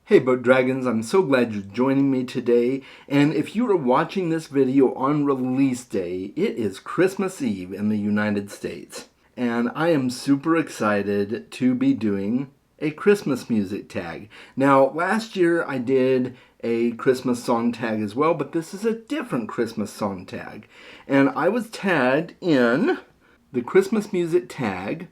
Hey Boat Dragons, I'm so glad you're joining me today. And if you are watching this video on release day, it is Christmas Eve in the United States. And I am super excited to be doing a Christmas music tag. Now, last year I did a Christmas song tag as well, but this is a different Christmas song tag. And I was tagged in the Christmas music tag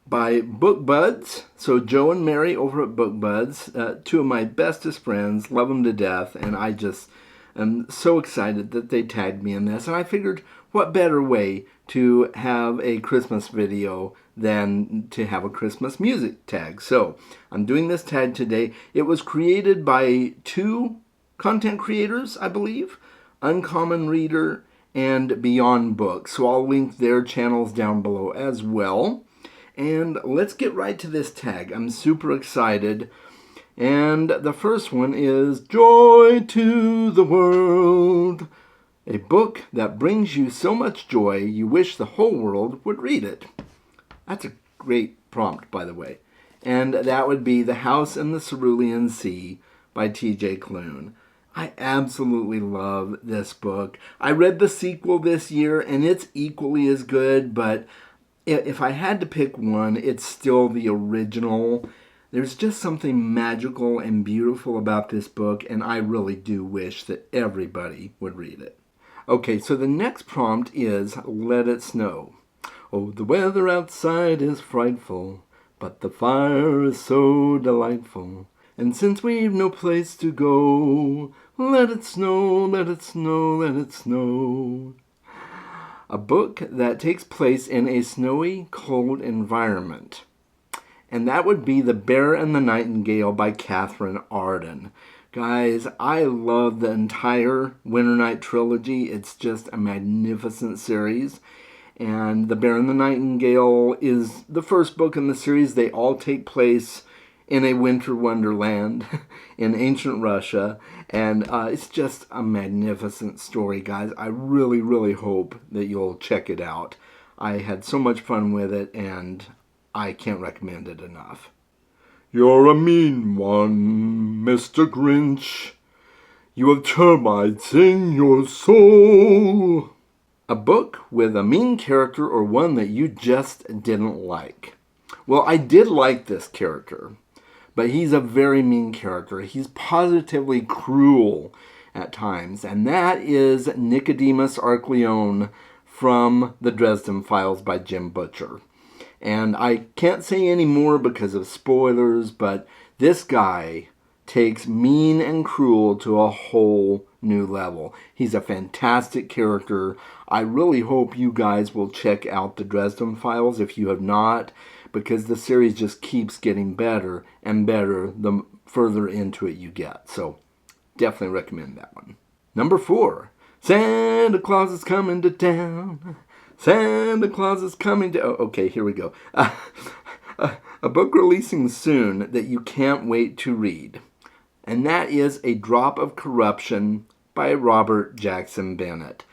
by Book Buds. So Joe and Mary over at Book Buds, two of my bestest friends, love them to death, and I just am so excited that they tagged me in this. And I figured, what better way to have a Christmas video than to have a Christmas music tag? So I'm doing this tag today. It was created by two content creators, I believe, Uncommon Reader and Beyond Books. So I'll link their channels down below as well. And let's get right to this tag. I'm super excited. And the first one is Joy to the World. A book that brings you so much joy you wish the whole world would read it. That's a great prompt, by the way. And that would be The House in the Cerulean Sea by T.J. Klune. I absolutely love this book. I read the sequel this year and it's equally as good, but if I had to pick one, it's still the original. There's just something magical and beautiful about this book, and I really do wish that everybody would read it. Okay, so the next prompt is Let It Snow. Oh, the weather outside is frightful, but the fire is so delightful. And since we've no place to go, let it snow, let it snow, let it snow. A book that takes place in a snowy, cold environment. And that would be The Bear and the Nightingale by Catherine Arden. Guys, I love the entire Winter Night trilogy. It's just a magnificent series. And The Bear and the Nightingale is the first book in the series. They all take place in a winter wonderland in ancient Russia. And it's just a magnificent story, guys. I really, really hope that you'll check it out. I had so much fun with it, and I can't recommend it enough. You're a mean one, Mr. Grinch. You have termites in your soul. A book with a mean character or one that you just didn't like. Well, I did like this character. But he's a very mean character. He's positively cruel at times. And that is Nicodemus Arcleone from The Dresden Files by Jim Butcher. And I can't say any more because of spoilers, but this guy takes mean and cruel to a whole new level. He's a fantastic character. I really hope you guys will check out The Dresden Files if you have not, because the series just keeps getting better and better the further into it you get. So definitely recommend that one. Number 4, Santa Claus is coming to town. Santa Claus is coming to... Oh, okay, here we go. A book releasing soon that you can't wait to read. And that is A Drop of Corruption by Robert Jackson Bennett.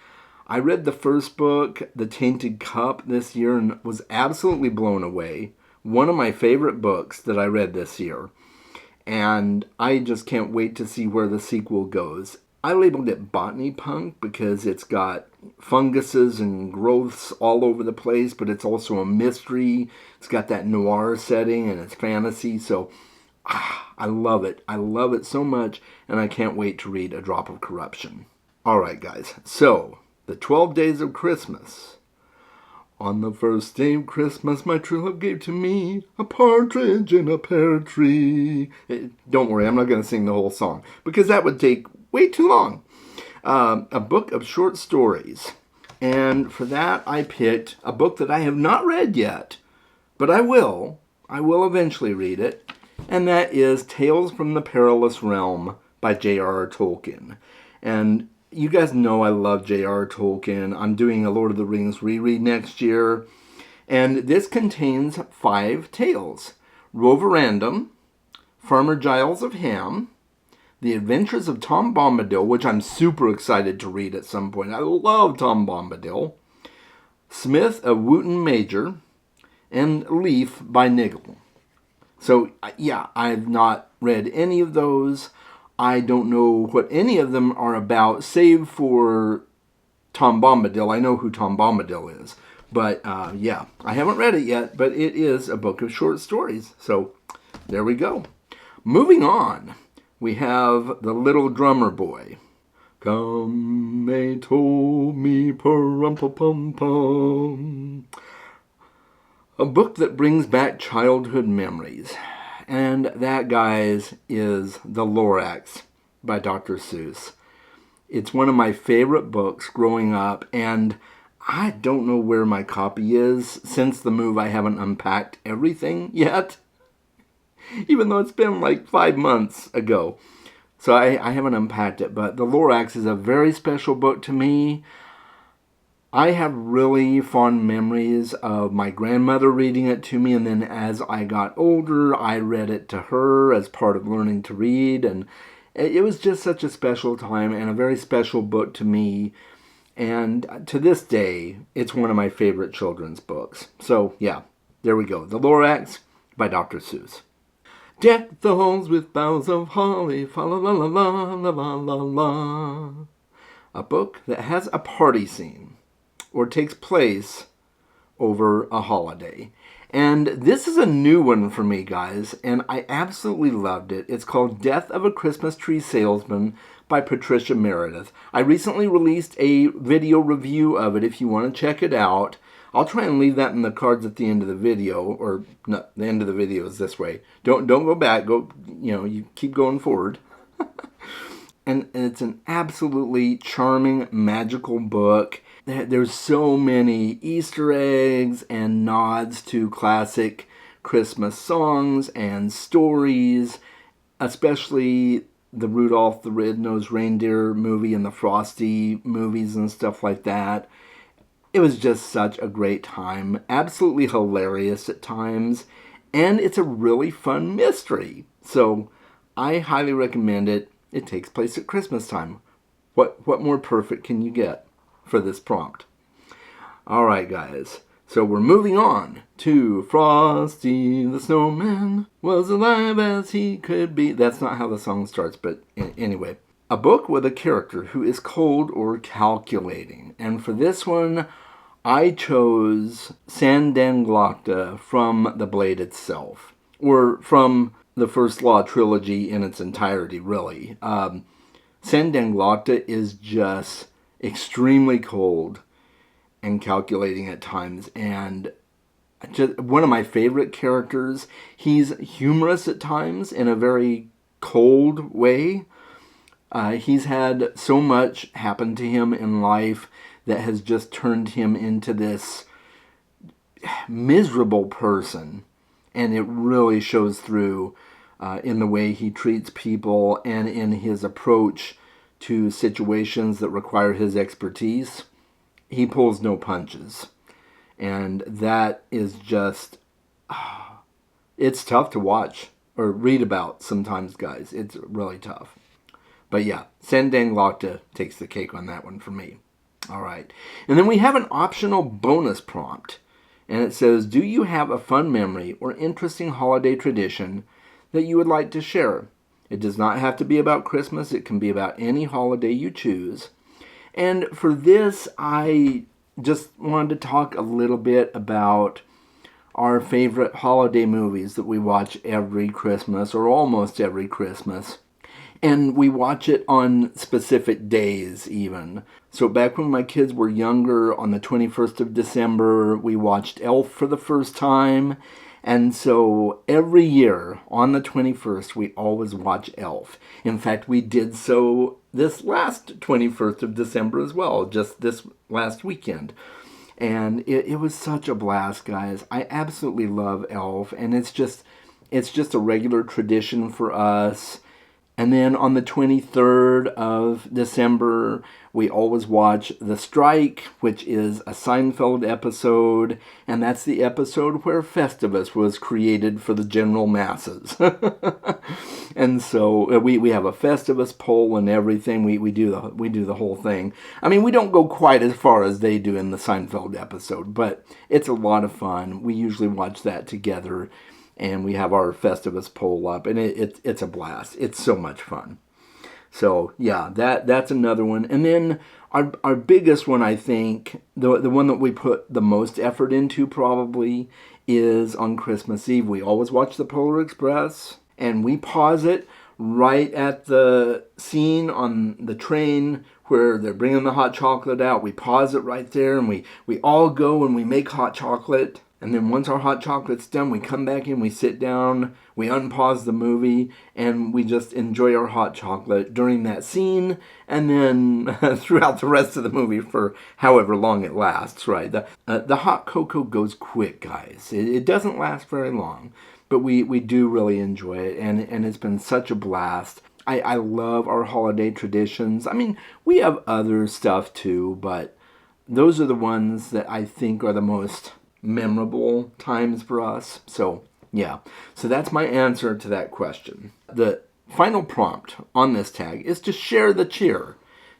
I read the first book, The Tainted Cup, this year and was absolutely blown away. One of my favorite books that I read this year. And I just can't wait to see where the sequel goes. I labeled it Botany Punk because it's got funguses and growths all over the place, but it's also a mystery. It's got that noir setting and it's fantasy. So I love it. I love it so much, and I can't wait to read A Drop of Corruption. All right, guys. So the 12 Days of Christmas. On the first day of Christmas, my true love gave to me a partridge in a pear tree. Don't worry, I'm not going to sing the whole song, because that would take way too long. A book of short stories. And for that, I picked a book that I have not read yet, but I will. I will eventually read it. And that is Tales from the Perilous Realm by J.R.R. Tolkien. And you guys know I love J.R.R. Tolkien. I'm doing a Lord of the Rings reread next year. And this contains 5 tales. Roverandom, Farmer Giles of Ham, The Adventures of Tom Bombadil, which I'm super excited to read at some point. I love Tom Bombadil. Smith of Wootton Major, and Leaf by Niggle. So, yeah, I've not read any of those. I don't know what any of them are about, save for Tom Bombadil. I know who Tom Bombadil is. But, yeah, I haven't read it yet, but it is a book of short stories. So, there we go. Moving on, we have The Little Drummer Boy. Come, they told me, pum-pum-pum. A book that brings back childhood memories. And that, guys, is The Lorax by Dr. Seuss. It's one of my favorite books growing up, and I don't know where my copy is. Since the move, I haven't unpacked everything yet, even though it's been like 5 months ago. So I haven't unpacked it, but The Lorax is a very special book to me. I have really fond memories of my grandmother reading it to me, and then as I got older, I read it to her as part of learning to read, and it was just such a special time and a very special book to me. And to this day, it's one of my favorite children's books. So, yeah, there we go. The Lorax by Dr. Seuss. Deck the halls with boughs of holly, fa la la la la la la la la. A book that has a party scene, or takes place over a holiday. And this is a new one for me, guys, and I absolutely loved it. It's called Death of a Christmas Tree Salesman by Patricia Meredith. I recently released a video review of it if you want to check it out. I'll try and leave that in the cards at the end of the video, or no, the end of the video is this way. Don't go back. Go, you keep going forward. And it's an absolutely charming, magical book. There's so many Easter eggs and nods to classic Christmas songs and stories, especially the Rudolph the Red-Nosed Reindeer movie and the Frosty movies and stuff like that. It was just such a great time, absolutely hilarious at times, and it's a really fun mystery. So I highly recommend it. It takes place at Christmas time. What more perfect can you get for this prompt? All right, guys. So we're moving on to Frosty the Snowman was alive as he could be. That's not how the song starts, but anyway. A book with a character who is cold or calculating. And for this one, I chose Sandanglocta from The Blade itself. Or from the First Law trilogy in its entirety, really. Sandanglocta is just extremely cold and calculating at times, and just one of my favorite characters. He's humorous at times in a very cold way. He's had so much happen to him in life that has just turned him into this miserable person, and it really shows through in the way he treats people and in his approach to situations that require his expertise. He pulls no punches. And that is just, it's tough to watch or read about sometimes, guys. It's really tough. But yeah, Sandanglocta takes the cake on that one for me. All right. And then we have an optional bonus prompt. And it says, do you have a fun memory or interesting holiday tradition that you would like to share? It does not have to be about Christmas. It can be about any holiday you choose. And for this, I just wanted to talk a little bit about our favorite holiday movies that we watch every Christmas, or almost every Christmas. And we watch it on specific days even. So back when my kids were younger, on the 21st of December, we watched Elf for the first time. And so every year on the 21st, we always watch Elf. In fact, we did so this last 21st of December as well, just this last weekend. And it was such a blast, guys. I absolutely love Elf, and it's just a regular tradition for us. And then on the 23rd of December, we always watch The Strike, which is a Seinfeld episode, and that's the episode where Festivus was created for the general masses. And so we have a Festivus poll and everything. We do the whole thing. I mean, we don't go quite as far as they do in the Seinfeld episode, but it's a lot of fun. We usually watch that together. and we have our Festivus pole up, and it's a blast. It's so much fun. So yeah, that's another one. And then our biggest one, I think, the one that we put the most effort into probably is on Christmas Eve. We always watch the Polar Express, and we pause it right at the scene on the train where they're bringing the hot chocolate out. We pause it right there, and we all go and we make hot chocolate. And then once our hot chocolate's done, we come back in, we sit down, we unpause the movie, and we just enjoy our hot chocolate during that scene, and then throughout the rest of the movie for however long it lasts, right? The hot cocoa goes quick, guys. It doesn't last very long, but we do really enjoy it, and it's been such a blast. I love our holiday traditions. I mean, we have other stuff too, but those are the ones that I think are the most memorable times for us. So yeah, so that's my answer to that question. The final prompt on this tag is to share the cheer,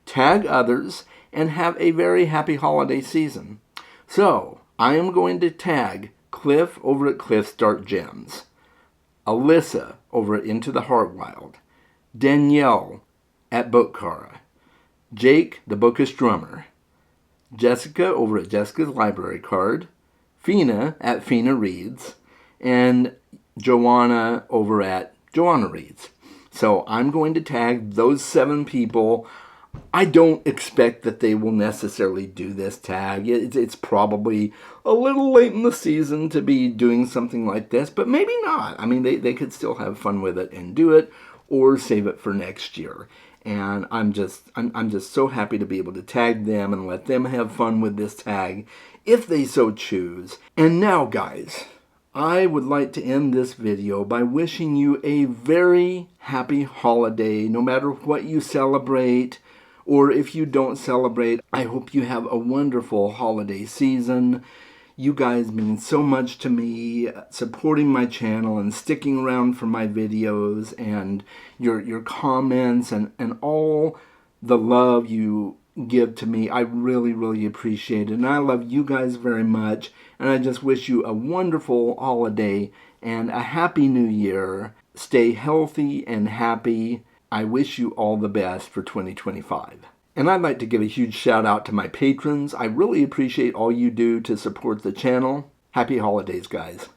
tag others, and have a very happy holiday season. So I am going to tag Cliff over at Cliff's Dark Gems, Alyssa over at Into the Heart Wild, Danielle at Boatcara, Jake the Bookish Drummer, Jessica over at Jessica's Library Card, Fina at Fina Reads, and Joanna over at Joanna Reads. So I'm going to tag those 7 people. I don't expect that they will necessarily do this tag. It's probably a little late in the season to be doing something like this, but maybe not. I mean, they could still have fun with it and do it, or save it for next year. And I'm just so happy to be able to tag them and let them have fun with this tag if they so choose. And now, guys, I would like to end this video by wishing you a very happy holiday, no matter what you celebrate, or if you don't celebrate. I hope you have a wonderful holiday season. You guys mean so much to me, supporting my channel and sticking around for my videos, and your comments and all the love you give to me. I really, really appreciate it. And I love you guys very much. And I just wish you a wonderful holiday and a happy new year. Stay healthy and happy. I wish you all the best for 2025. And I'd like to give a huge shout out to my patrons. I really appreciate all you do to support the channel. Happy holidays, guys.